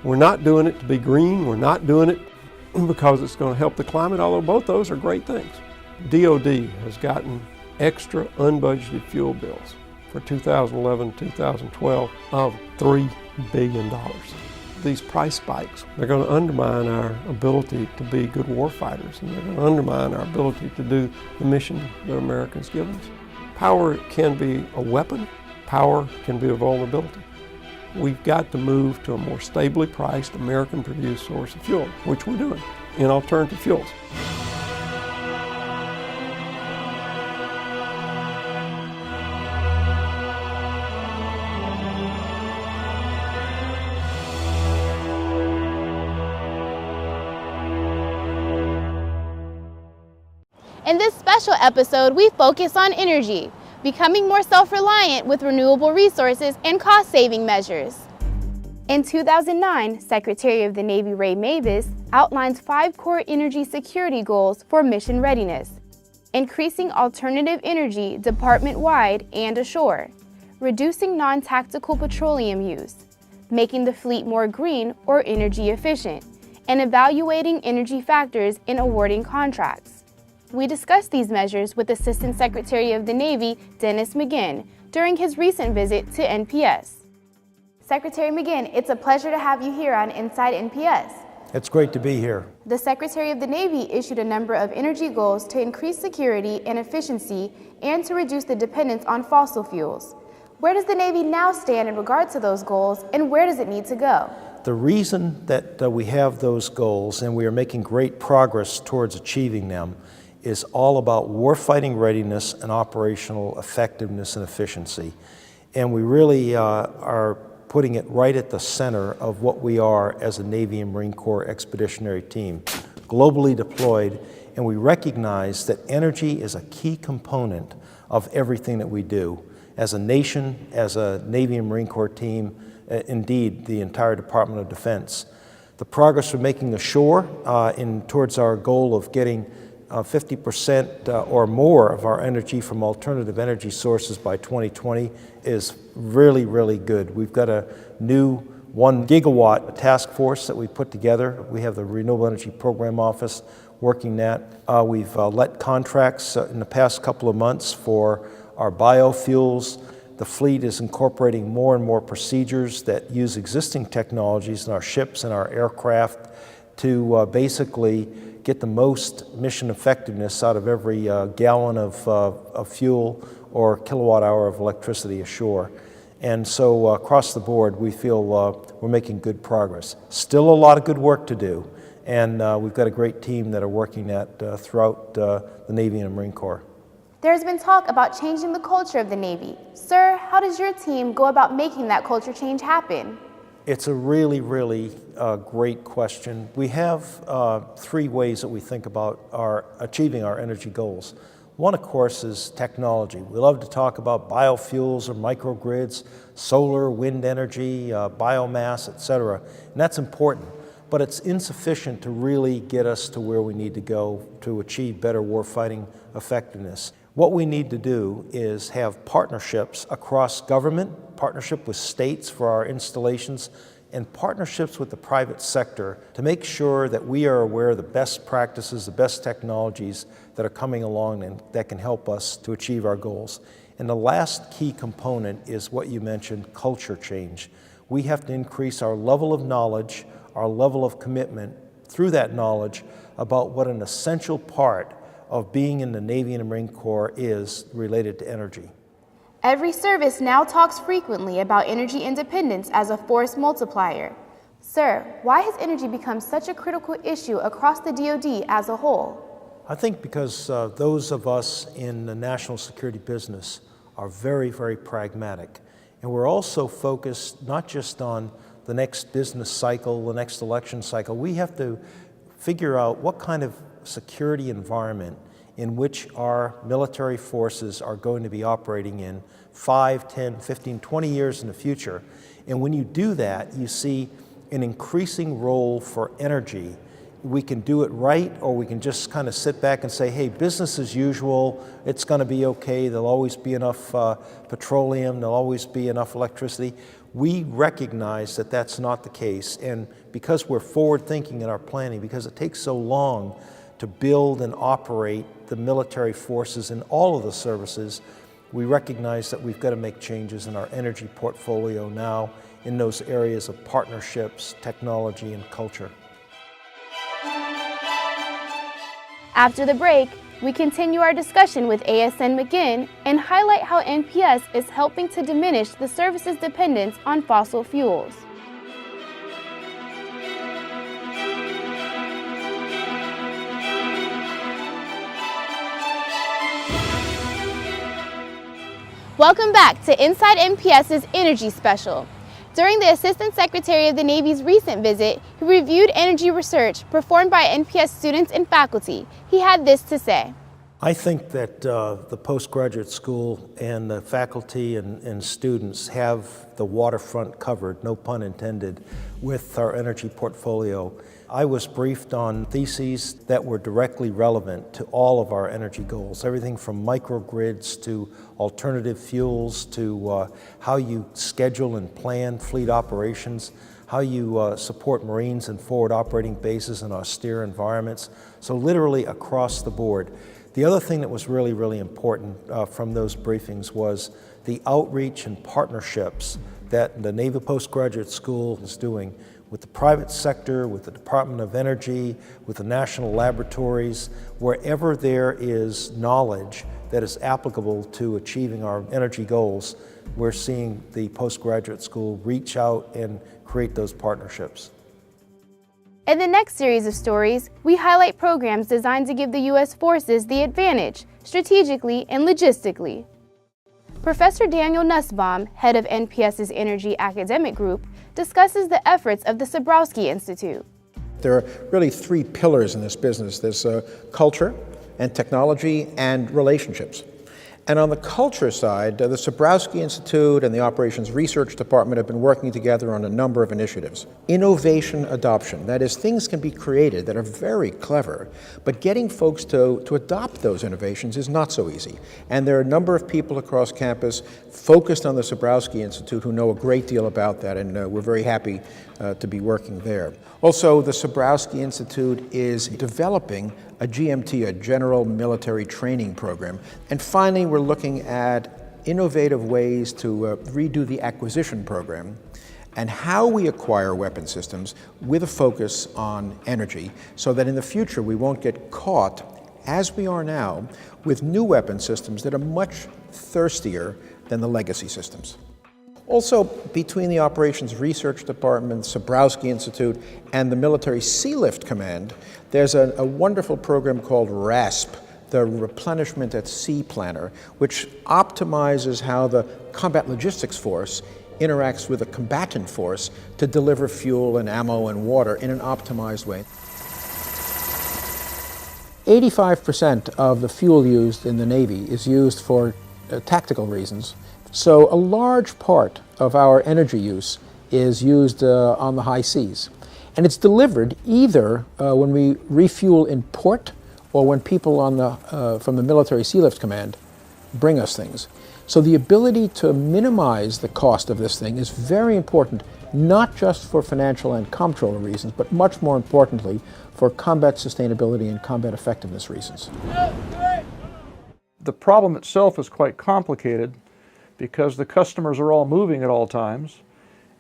We're not doing it to be green. We're not doing it because it's going to help the climate, although both those are great things. DOD has gotten extra unbudgeted fuel bills for 2011-2012 of $3 billion. These price spikes, they're going to undermine our ability to be good warfighters, and they're going to undermine our ability to do the mission that America's given us. Power can be a weapon. Power can be a vulnerability. We've got to move to a more stably priced, American-produced source of fuel, which we're doing in alternative fuels. In this special episode, we focus on energy, becoming more self-reliant with renewable resources and cost-saving measures. In 2009, Secretary of the Navy Ray Mabus outlines 5 core energy security goals for mission readiness: increasing alternative energy department-wide and ashore, reducing non-tactical petroleum use, making the fleet more green or energy efficient, and evaluating energy factors in awarding contracts. We discussed these measures with Assistant Secretary of the Navy, Dennis McGinn, during his recent visit to NPS. Secretary McGinn, it's a pleasure to have you here on Inside NPS. It's great to be here. The Secretary of the Navy issued a number of energy goals to increase security and efficiency and to reduce the dependence on fossil fuels. Where does the Navy now stand in regard to those goals, and where does it need to go? The reason that we have those goals, and we are making great progress towards achieving them, is all about warfighting readiness and operational effectiveness and efficiency. And we really are putting it right at the center of what we are as a Navy and Marine Corps expeditionary team, globally deployed, and we recognize that energy is a key component of everything that we do. As a nation, as a Navy and Marine Corps team, indeed, the entire Department of Defense. The progress we're making ashore towards our goal of getting 50% or more of our energy from alternative energy sources by 2020 is really, really good. We've got a new 1 gigawatt task force that we put together. We have the Renewable Energy Program Office working that. We've let contracts in the past couple of months for our biofuels. The fleet is incorporating more and more procedures that use existing technologies in our ships and our aircraft to basically get the most mission effectiveness out of every gallon of fuel or kilowatt hour of electricity ashore. And so across the board, we feel we're making good progress. Still a lot of good work to do, and we've got a great team that are working that throughout the Navy and Marine Corps. There's been talk about changing the culture of the Navy. Sir, how does your team go about making that culture change happen? It's a really, really great question. We have 3 ways that we think about achieving our energy goals. One, of course, is technology. We love to talk about biofuels or microgrids, solar, wind energy, biomass, etc. And that's important, but it's insufficient to really get us to where we need to go to achieve better warfighting effectiveness. What we need to do is have partnerships across government, partnership with states for our installations, and partnerships with the private sector to make sure that we are aware of the best practices, the best technologies that are coming along and that can help us to achieve our goals. And the last key component is what you mentioned, culture change. We have to increase our level of knowledge, our level of commitment through that knowledge about what an essential part of being in the Navy and the Marine Corps is related to energy. Every service now talks frequently about energy independence as a force multiplier. Sir, why has energy become such a critical issue across the DoD as a whole? I think because those of us in the national security business are very, very pragmatic. And we're also focused not just on the next business cycle, the next election cycle. We have to figure out what kind of security environment in which our military forces are going to be operating in 5, 10, 15, 20 years in the future. And when you do that, you see an increasing role for energy we can do it right, or we can just kind of sit back and say, hey, business as usual, it's going to be okay, there'll always be enough petroleum, there'll always be enough electricity. We recognize that that's not the case, and because we're forward-thinking in our planning, because it takes so long to build and operate the military forces in all of the services, we recognize that we've got to make changes in our energy portfolio now in those areas of partnerships, technology, and culture. After the break, we continue our discussion with ASN McGinn and highlight how NPS is helping to diminish the service's dependence on fossil fuels. Welcome back to Inside NPS's Energy Special. During the Assistant Secretary of the Navy's recent visit, he reviewed energy research performed by NPS students and faculty. He had this to say. I think that the postgraduate school and the faculty and students have the waterfront covered, no pun intended, with our energy portfolio. I was briefed on theses that were directly relevant to all of our energy goals, everything from microgrids to alternative fuels to how you schedule and plan fleet operations, how you support Marines in forward operating bases in austere environments, so literally across the board. The other thing that was really, really important from those briefings was the outreach and partnerships that the Naval Postgraduate School is doing with the private sector, with the Department of Energy, with the national laboratories, wherever there is knowledge that is applicable to achieving our energy goals, we're seeing the postgraduate school reach out and create those partnerships. In the next series of stories, we highlight programs designed to give the U.S. forces the advantage, strategically and logistically. Professor Daniel Nussbaum, head of NPS's Energy Academic Group, discusses the efforts of the Sobrowski Institute. There are really three pillars in this business. There's culture and technology and relationships. And on the culture side, the Sobrowski Institute and the Operations Research Department have been working together on a number of initiatives. Innovation adoption, that is, things can be created that are very clever, but getting folks to adopt those innovations is not so easy. And there are a number of people across campus focused on the Sobrowski Institute who know a great deal about that, and we're very happy to be working there. Also, the Sobrowski Institute is developing a GMT, a General Military Training Program. And finally, we're looking at innovative ways to redo the acquisition program and how we acquire weapon systems with a focus on energy so that in the future we won't get caught, as we are now, with new weapon systems that are much thirstier than the legacy systems. Also, between the Operations Research Department, Sobrowski Institute, and the Military Sealift Command, there's a wonderful program called RASP, the Replenishment at Sea Planner, which optimizes how the Combat Logistics Force interacts with a combatant force to deliver fuel and ammo and water in an optimized way. 85% of the fuel used in the Navy is used for tactical reasons. So a large part of our energy use is used on the high seas. And it's delivered either when we refuel in port or when people from the Military Sealift Command bring us things. So the ability to minimize the cost of this thing is very important, not just for financial and comptroller reasons, but much more importantly for combat sustainability and combat effectiveness reasons. The problem itself is quite complicated because the customers are all moving at all times,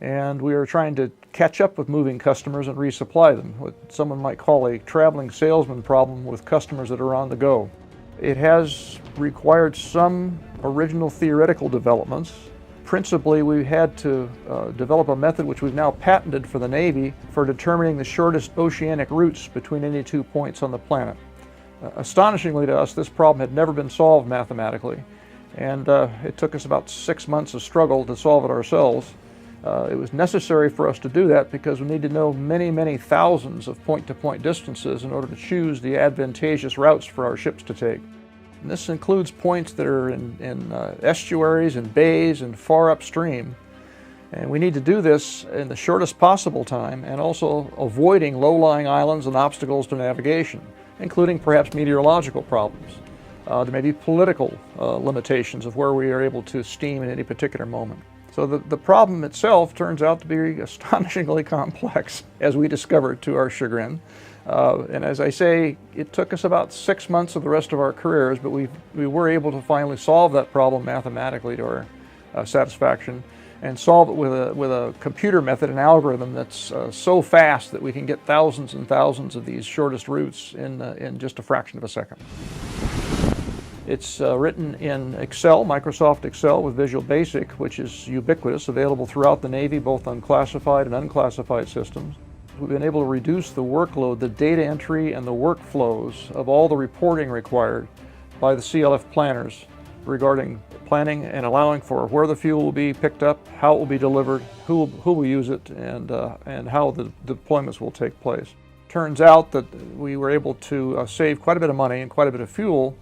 and we are trying to catch up with moving customers and resupply them, what someone might call a traveling salesman problem with customers that are on the go. It has required some original theoretical developments. Principally, we had to develop a method which we've now patented for the Navy for determining the shortest oceanic routes between any 2 points on the planet. Astonishingly to us, this problem had never been solved mathematically, and it took us about 6 months of struggle to solve it ourselves. It was necessary for us to do that because we need to know many, many thousands of point-to-point distances in order to choose the advantageous routes for our ships to take. And this includes points that are in estuaries and bays and far upstream. And we need to do this in the shortest possible time and also avoiding low-lying islands and obstacles to navigation, including perhaps meteorological problems. There may be political limitations of where we are able to steam at any particular moment. So the problem itself turns out to be astonishingly complex, as we discovered to our chagrin. And as I say, it took us about 6 months of the rest of our careers, but we were able to finally solve that problem mathematically to our satisfaction, and solve it with a computer method, an algorithm that's so fast that we can get thousands and thousands of these shortest routes in just a fraction of a second. It's written in Excel, Microsoft Excel with Visual Basic, which is ubiquitous, available throughout the Navy, both on classified and unclassified systems. We've been able to reduce the workload, the data entry, and the workflows of all the reporting required by the CLF planners regarding planning and allowing for where the fuel will be picked up, how it will be delivered, who will use it, and how the deployments will take place. Turns out that we were able to save quite a bit of money and quite a bit of fuel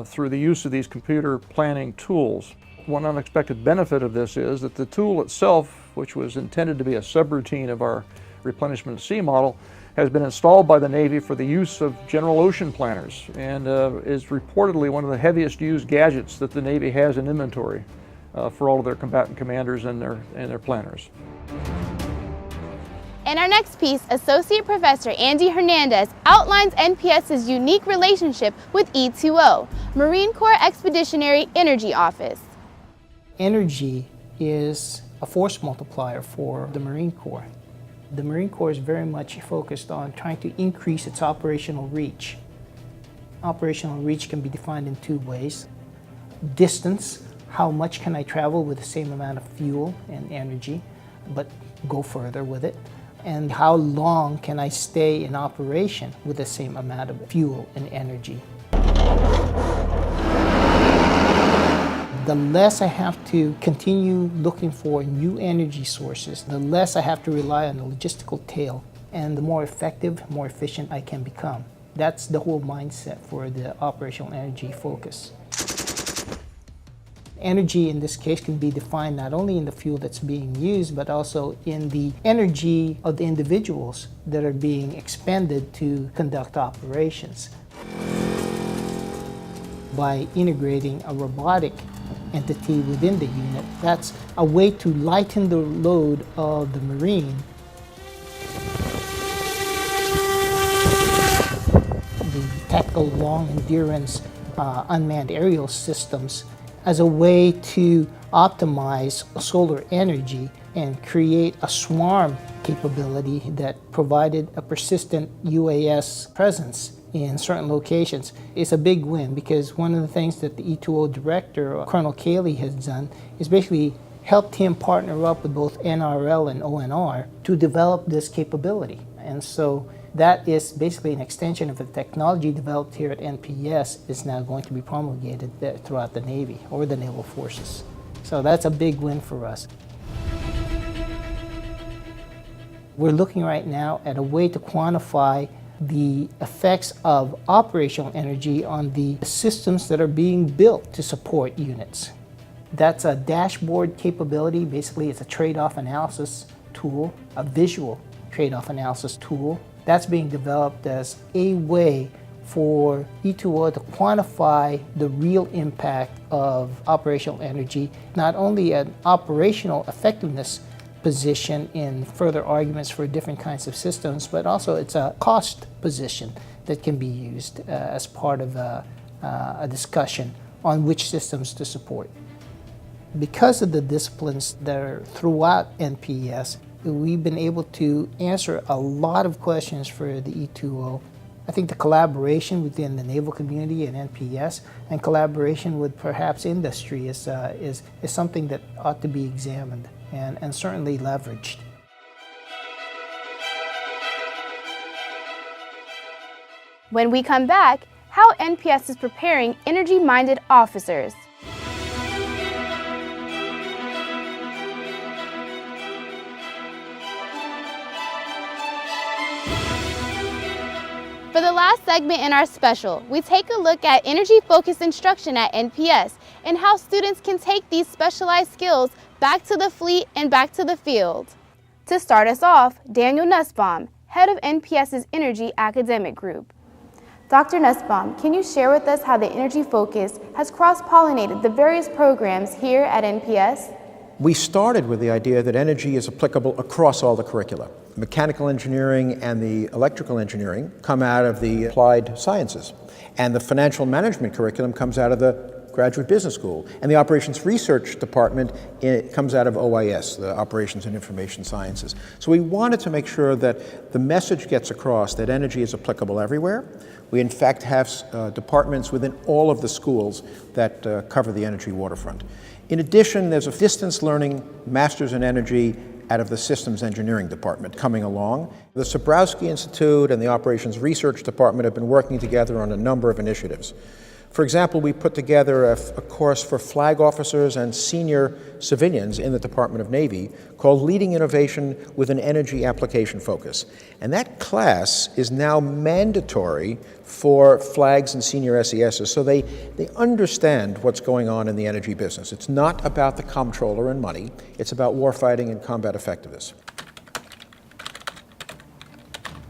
through the use of these computer planning tools. One unexpected benefit of this is that the tool itself, which was intended to be a subroutine of our replenishment at sea model, has been installed by the Navy for the use of general ocean planners and is reportedly one of the heaviest used gadgets that the Navy has in inventory for all of their combatant commanders and their planners. In our next piece, Associate Professor Andy Hernandez outlines NPS's unique relationship with E2O, Marine Corps Expeditionary Energy Office. Energy is a force multiplier for the Marine Corps. The Marine Corps is very much focused on trying to increase its operational reach. Operational reach can be defined in two ways. Distance, how much can I travel with the same amount of fuel and energy, but go further with it. And how long can I stay in operation with the same amount of fuel and energy. The less I have to continue looking for new energy sources, the less I have to rely on the logistical tail, and the more effective, more efficient I can become. That's the whole mindset for the operational energy focus. Energy in this case can be defined not only in the fuel that's being used, but also in the energy of the individuals that are being expended to conduct operations. By integrating a robotic entity within the unit, that's a way to lighten the load of the Marine. The tactical long endurance unmanned aerial systems as a way to optimize solar energy and create a swarm capability that provided a persistent UAS presence in certain locations is a big win, because one of the things that the E2O director, Colonel Cayley, has done is basically helped him partner up with both NRL and ONR to develop this capability. And so that is basically an extension of the technology developed here at NPS is now going to be promulgated throughout the Navy or the naval forces. So that's a big win for us. We're looking right now at a way to quantify the effects of operational energy on the systems that are being built to support units. That's a dashboard capability. Basically, it's a trade-off analysis tool, a visual trade-off analysis tool. That's being developed as a way for E2O to quantify the real impact of operational energy, not only an operational effectiveness position in further arguments for different kinds of systems, but also it's a cost position that can be used as part of a discussion on which systems to support. Because of the disciplines that are throughout NPS, we've been able to answer a lot of questions for the E2O. I think the collaboration within the naval community and NPS, and collaboration with perhaps industry is something that ought to be examined and certainly leveraged. When we come back, how NPS is preparing energy-minded officers. For the last last segment in our special, we take a look at energy-focused instruction at NPS and how students can take these specialized skills back to the fleet and back to the field. To start us off, Daniel Nussbaum, head of NPS's Energy Academic Group. Dr. Nussbaum, can you share with us how the energy focus has cross-pollinated the various programs here at NPS? We started with the idea that energy is applicable across all the curricula. Mechanical engineering and the electrical engineering come out of the applied sciences, and the financial management curriculum comes out of the Graduate Business School, and the Operations Research Department comes out of OIS, the Operations and Information Sciences. So we wanted to make sure that the message gets across that energy is applicable everywhere. We in fact have departments within all of the schools that cover the energy waterfront. In addition, there's a distance learning Master's in Energy out of the Systems Engineering Department coming along. The Sobrowski Institute and the Operations Research Department have been working together on a number of initiatives. For example, we put together a course for flag officers and senior civilians in the Department of Navy called Leading Innovation with an Energy Application Focus. And that class is now mandatory for flags and senior SESs, so they understand what's going on in the energy business. It's not about the comptroller and money, it's about warfighting and combat effectiveness.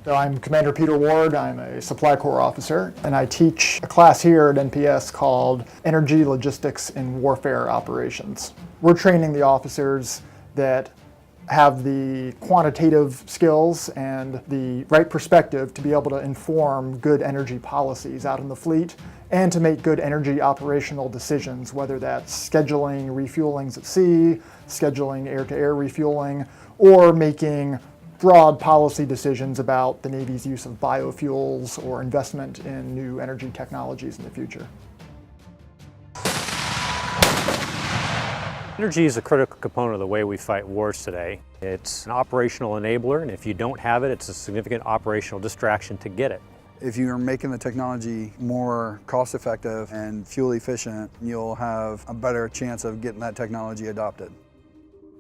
So I'm Commander Peter Ward, I'm a Supply Corps officer, and I teach a class here at NPS called Energy Logistics in Warfare Operations. We're training the officers that have the quantitative skills and the right perspective to be able to inform good energy policies out in the fleet and to make good energy operational decisions, whether that's scheduling refuelings at sea, scheduling air-to-air refueling, or making broad policy decisions about the Navy's use of biofuels or investment in new energy technologies in the future. Energy is a critical component of the way we fight wars today. It's an operational enabler, and if you don't have it, it's a significant operational distraction to get it. If you're making the technology more cost-effective and fuel efficient, you'll have a better chance of getting that technology adopted.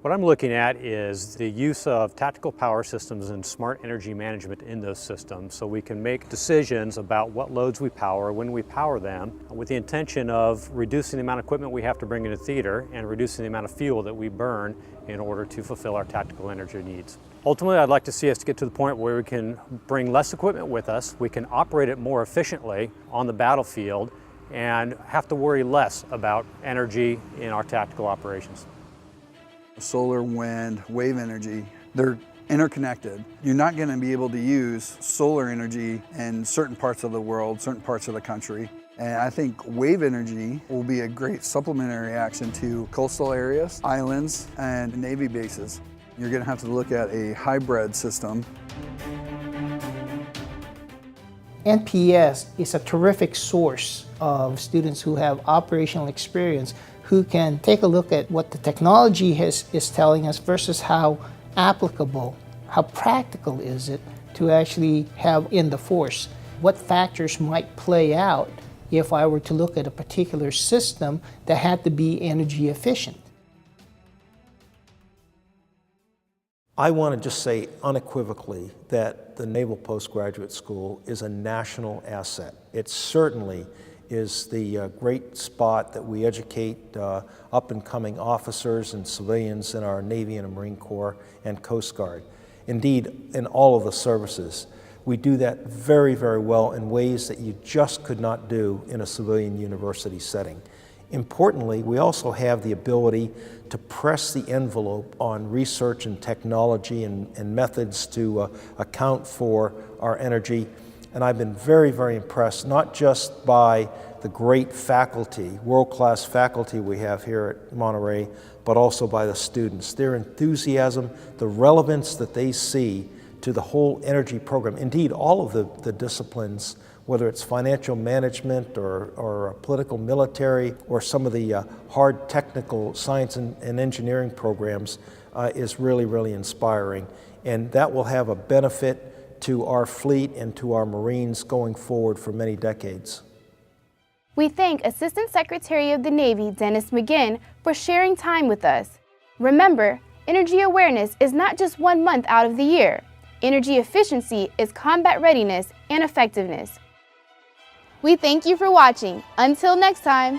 What I'm looking at is the use of tactical power systems and smart energy management in those systems so we can make decisions about what loads we power, when we power them, with the intention of reducing the amount of equipment we have to bring into theater and reducing the amount of fuel that we burn in order to fulfill our tactical energy needs. Ultimately, I'd like to see us get to the point where we can bring less equipment with us, we can operate it more efficiently on the battlefield, and have to worry less about energy in our tactical operations. Solar, wind, wave energy, they're interconnected. You're not going to be able to use solar energy in certain parts of the world, certain parts of the country. And I think wave energy will be a great supplementary action to coastal areas, islands, and Navy bases. You're going to have to look at a hybrid system. NPS is a terrific source of students who have operational experience who can take a look at what the technology is telling us versus how applicable, how practical is it to actually have in the force. What factors might play out if I were to look at a particular system that had to be energy efficient. I want to just say unequivocally that the Naval Postgraduate School is a national asset. It certainly is the great spot that we educate up-and-coming officers and civilians in our Navy and Marine Corps and Coast Guard. Indeed, in all of the services. We do that very, very well in ways that you just could not do in a civilian university setting. Importantly, we also have the ability to press the envelope on research and technology and methods to account for our energy. And I've been very, very impressed, not just by the great faculty, world-class faculty we have here at Monterey, but also by the students. Their enthusiasm, the relevance that they see to the whole energy program. Indeed, all of the disciplines, whether it's financial management or political military or some of the hard technical science and engineering programs, is really, really inspiring. And that will have a benefit to our fleet and to our Marines going forward for many decades. We thank Assistant Secretary of the Navy, Dennis McGinn, for sharing time with us. Remember, energy awareness is not just 1 month out of the year. Energy efficiency is combat readiness and effectiveness. We thank you for watching. Until next time.